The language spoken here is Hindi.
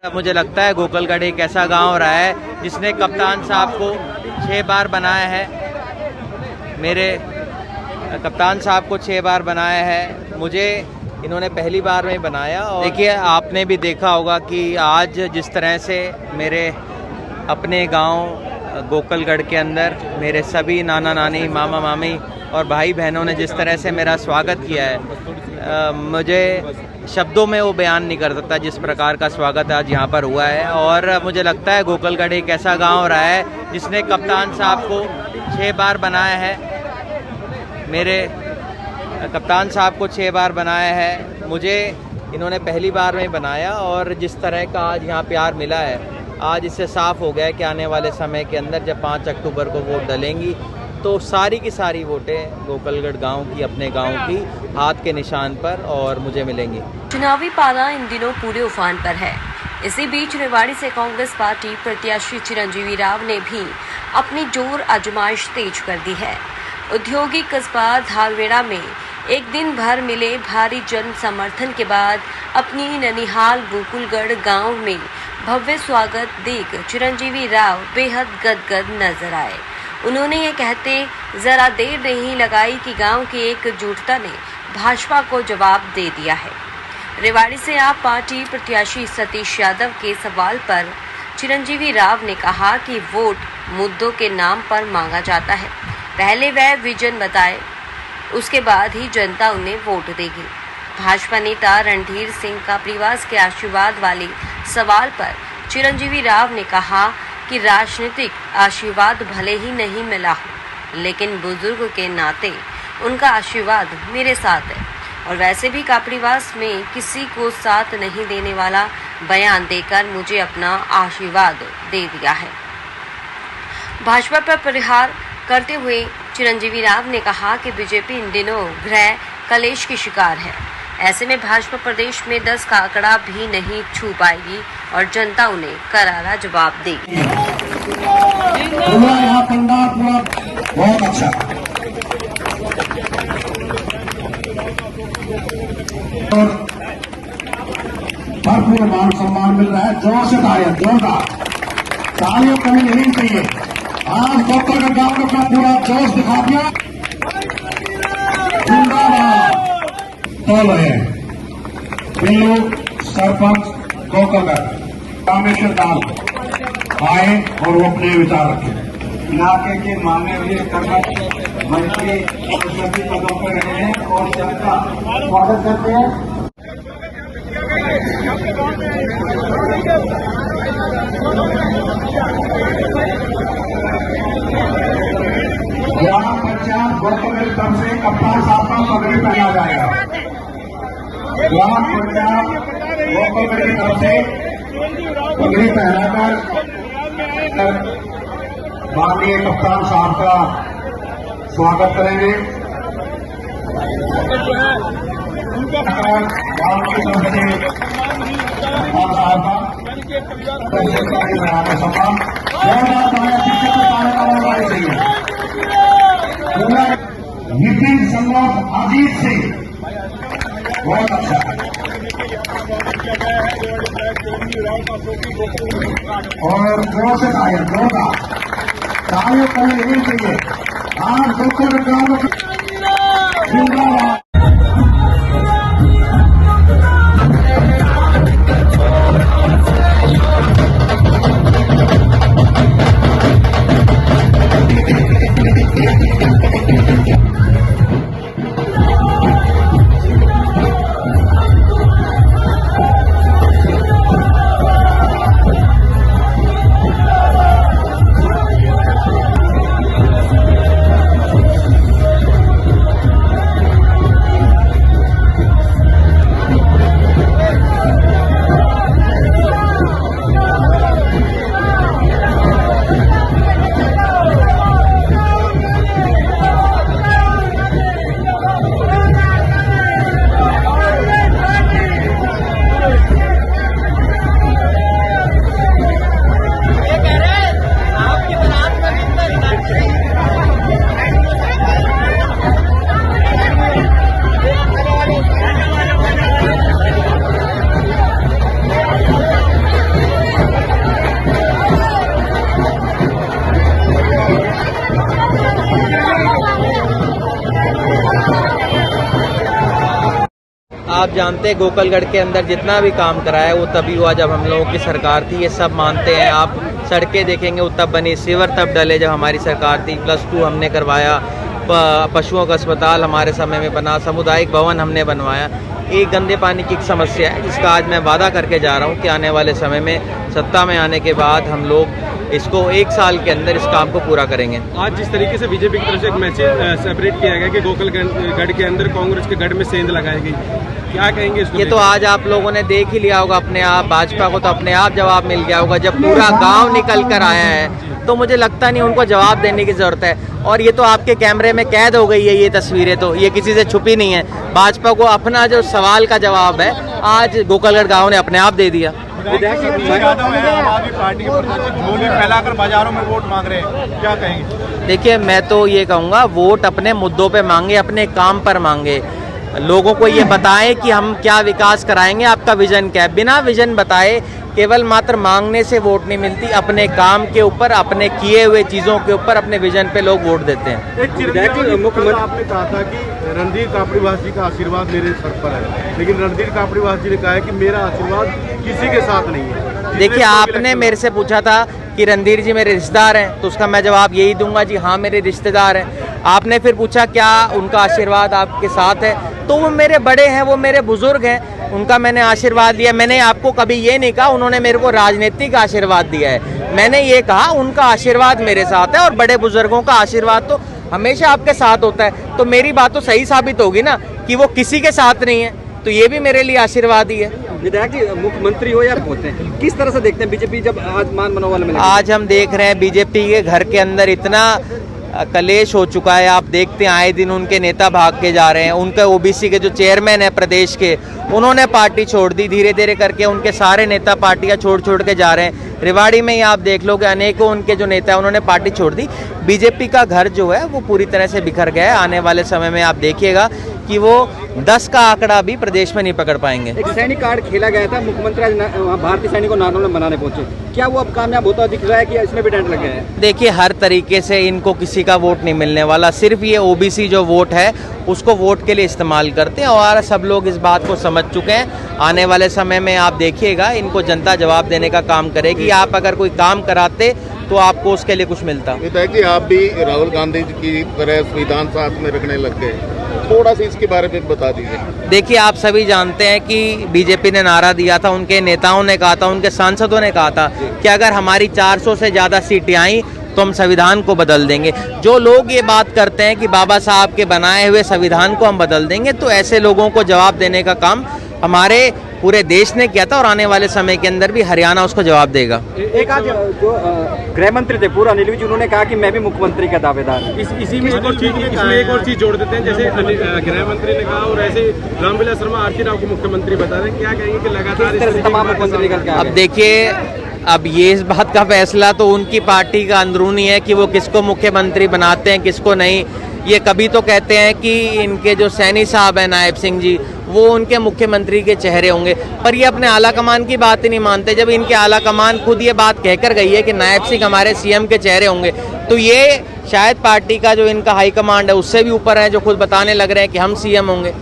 मुझे लगता है गोकलगढ़ एक ऐसा गांव रहा है जिसने कप्तान साहब को 6 बार बनाया है। मेरे कप्तान साहब को 6 बार बनाया है, मुझे इन्होंने पहली बार में बनाया। और देखिए, आपने भी देखा होगा कि आज जिस तरह से मेरे अपने गांव गोकलगढ़ के अंदर मेरे सभी नाना नानी, मामा मामी और भाई बहनों ने जिस तरह से मेरा स्वागत किया है, मुझे शब्दों में वो बयान नहीं कर सकता जिस प्रकार का स्वागत आज यहाँ पर हुआ है। और मुझे लगता है गोकलगढ़ एक ऐसा गांव रहा है जिसने कप्तान साहब को 6 बार बनाया है। मेरे कप्तान साहब को 6 बार बनाया है, मुझे इन्होंने पहली बार में बनाया। और जिस तरह का आज यहाँ प्यार मिला है, आज इससे साफ़ हो गया है कि आने वाले समय के अंदर जब 5 अक्टूबर को वोट डलेंगी तो सारी की सारी वोटें गोकलगढ़ गांव की, अपने गांव की हाथ के निशान पर और मुझे मिलेंगी। चुनावी पाला इन दिनों पूरे उफान पर है। इसी बीच रेवाड़ी से कांग्रेस पार्टी प्रत्याशी चिरंजीवी राव ने भी अपनी जोर आजमाइश तेज कर दी है। औद्योगिक कस्बा धालवेड़ा में एक दिन भर मिले भारी जन समर्थन के बाद अपनी ननिहाल गोकुलगढ़ गांव में भव्य स्वागत देख चिरंजीवी राव बेहद गदगद नजर आए। उन्होंने ये कहते जरा देर नहीं लगाई कि गांव की एकजुटता ने भाजपा को जवाब दे दिया है। रेवाड़ी से आप पार्टी प्रत्याशी सतीश यादव के सवाल पर चिरंजीवी राव ने कहा कि वोट मुद्दों के नाम पर मांगा जाता है। पहले वह विजन बताए, उसके बाद ही जनता उन्हें वोट देगी। भाजपा नेता रणधीर सिंह का परिवार के आशीर्वाद वाले सवाल पर चिरंजीवी राव ने कहा कि राजनीतिक आशीर्वाद भले ही नहीं मिला हो, लेकिन बुजुर्ग के नाते उनका आशीर्वाद मेरे साथ है। और वैसे भी कापड़ीवास में किसी को साथ नहीं देने वाला बयान देकर मुझे अपना आशीर्वाद दे दिया है। भाजपा पर प्रहार करते हुए चिरंजीवी राव ने कहा कि बीजेपी इन दिनों गृह कलेश की शिकार है। ऐसे में भाजपा प्रदेश में 10 का आंकड़ा भी नहीं छू पाएगी और जनता उन्हें करारा जवाब देगी। बहुत अच्छा, और भरपूर मान सम्मान मिल रहा है। जोर से तालियां, जोरदार तालियों कमी नहीं चाहिए। आज गोकलगढ़ गांव ने अपना पूरा जोश दिखा दिया। बिल्लू सरपंच गोकलगढ़ रामेश्वर दाल आए और वो अपने विचार रखे। इलाके के माननीय मंत्री सभी पदों पर रहे हैं और सबका स्वागत करते हैं। ग्राम पंचायत गोकलगढ़ तरफ से कप्तान साहब का पगड़ी पहना जाएगा। ग्राम पंचायत गोकलगढ़ की तरफ से पगड़ी पहनाकर माननीय कप्तान साहब का स्वागत करेंगे। गांव की तरफ से कप्तान साहब का नितिन संगोट अजीत सिंह, बहुत अच्छा। और जोर से तालियों कमी नहीं चाहिए। आज गोकलगढ़ गांव में जिंदाबाद। आप जानते हैं गोकलगढ़ के अंदर जितना भी काम करा है वो तभी हुआ जब हम लोगों की सरकार थी, ये सब मानते हैं। आप सड़कें देखेंगे वो तब बनी, सीवर तब डले जब हमारी सरकार थी, +2 हमने करवाया, पशुओं का अस्पताल हमारे समय में बना, सामुदायिक भवन हमने बनवाया। एक गंदे पानी की एक समस्या है जिसका आज मैं वादा करके जा रहा हूँ कि आने वाले समय में सत्ता में आने के बाद हम लोग इसको 1 साल के अंदर इस काम को पूरा करेंगे। आज जिस तरीके से बीजेपी की तरफ से एक मैसेज सेपरेट किया गया कि गोकलगढ़ के अंदर कांग्रेस के गढ़ में सेंध लगाई गई, क्या कहेंगे इसको? ये तो आज आप लोगों ने देख ही लिया होगा अपने आप, भाजपा को तो अपने आप जवाब मिल गया होगा। जब पूरा गांव निकल कर आया है तो मुझे लगता नहीं उनको जवाब देने की जरूरत है। और ये तो आपके कैमरे में कैद हो गई है ये तस्वीरें, तो ये किसी से छुपी नहीं है। भाजपा को अपना जो सवाल का जवाब है आज गोकलगढ़ गाँव ने अपने आप दे दिया। फैलाकर बाजारों में वोट मांग रहे हैं, क्या कहेंगे? देखिए, मैं तो ये कहूँगा वोट अपने मुद्दों पे मांगे, अपने काम पर मांगे। लोगों को ये बताएं कि हम क्या विकास कराएंगे, आपका विजन क्या है। बिना विजन बताए केवल मात्र मांगने से वोट नहीं मिलती, अपने काम के ऊपर, अपने किए हुए चीज़ों के ऊपर, अपने विजन पे लोग वोट देते हैं। एक मुख्यमंत्री आपने कहा था कि रणधीर कापड़ीवास जी का आशीर्वाद मेरे सर पर है, लेकिन रणधीर कापड़ीवास जी ने कहा है कि मेरा आशीर्वाद किसी के साथ नहीं है। देखिए, आपने मेरे से पूछा था कि रणधीर जी मेरे रिश्तेदार हैं, तो उसका मैं जवाब यही दूंगा, जी हाँ मेरे रिश्तेदार हैं। आपने फिर पूछा क्या उनका आशीर्वाद आपके साथ है, तो वो मेरे बड़े हैं, वो मेरे बुजुर्ग हैं, उनका मैंने आशीर्वाद दिया। मैंने आपको कभी ये नहीं कहा उन्होंने मेरे को राजनीतिक आशीर्वाद दिया है, मैंने ये कहा उनका आशीर्वाद मेरे साथ है। और बड़े बुजुर्गों का आशीर्वाद तो हमेशा आपके साथ होता है। तो मेरी बात तो सही साबित होगी ना कि वो किसी के साथ नहीं है, तो ये भी मेरे लिए आशीर्वाद ही है। विधायक जी, मुख्यमंत्री हो या होते हैं, किस तरह से देखते हैं बीजेपी जब आज मान मनोबल में? आज हम देख रहे हैं बीजेपी के घर के अंदर इतना कलेश हो चुका है। आप देखते हैं आए दिन उनके नेता भाग के जा रहे हैं। उनके ओबीसी के जो चेयरमैन है प्रदेश के, उन्होंने पार्टी छोड़ दी। धीरे धीरे करके उनके सारे नेता पार्टियां छोड़ के जा रहे हैं। रेवाड़ी में ही आप देख लो कि अनेकों उनके जो नेता है उन्होंने पार्टी छोड़ दी। बीजेपी का घर जो है वो पूरी तरह से बिखर गया है। आने वाले समय में आप देखिएगा कि वो 10 का आंकड़ा भी प्रदेश में नहीं पकड़ पाएंगे। एक सैनिक कार्ड खेला गया था, मुख्यमंत्री आज भारतीय सैनिक को नारनौल में बनाने पहुंचे, क्या वो अब कामयाब होता दिख रहा है कि इसमें भी डेंट लग गया है? देखिए, हर तरीके से इनको किसी का वोट नहीं मिलने वाला। सिर्फ ये ओबीसी जो वोट है उसको वोट के लिए इस्तेमाल करते हैं और सब लोग इस बात को समझ चुके हैं। आने वाले समय में आप देखिएगा इनको जनता जवाब देने का काम करेगी। आप अगर कोई काम कराते तो आपको उसके लिए कुछ मिलता। विधायक जी, आप भी राहुल गांधी जी की तरह संविधान साथ में रखने लग गए, थोड़ा सा इसके बारे में बता दीजिए। देखिए, आप सभी जानते हैं कि बीजेपी ने नारा दिया था, उनके नेताओं ने कहा था, उनके सांसदों ने कहा था कि अगर हमारी 400 से ज़्यादा सीटें आई तो हम संविधान को बदल देंगे। जो लोग ये बात करते हैं कि बाबा साहब के बनाए हुए संविधान को हम बदल देंगे, तो ऐसे लोगों को जवाब देने का काम हमारे पूरे देश ने किया था और आने वाले समय के अंदर भी हरियाणा उसको जवाब देगा। एक आज जो गृह मंत्री थे पूरा अनिल विज, उन्होंने कहा कि मैं भी मुख्यमंत्री का दावेदार हूं। इसी में एक और चीज जोड़ देते हैं, जैसे गृह मंत्री ने कहा और ऐसे रामविलास शर्मा आरती राव को मुख्यमंत्री बता रहे हैं, क्या कहेंगे कि लगातार तमाम मुख्यमंत्री निकल के आ गए? अब देखिए, अब ये इस बात का फैसला तो उनकी पार्टी का अंदरूनी है कि वो किसको मुख्यमंत्री बनाते हैं किसको नहीं। ये कभी तो कहते हैं कि इनके जो सैनी साहब हैं नायब सिंह जी, वो उनके मुख्यमंत्री के चेहरे होंगे, पर ये अपने आला कमान की बात ही नहीं मानते। जब इनके आला कमान खुद ये बात कहकर गई है कि नायब सिंह हमारे सीएम के चेहरे होंगे, तो ये शायद पार्टी का जो इनका हाई कमांड है उससे भी ऊपर है, जो खुद बताने लग रहे हैं कि हम सीएम होंगे।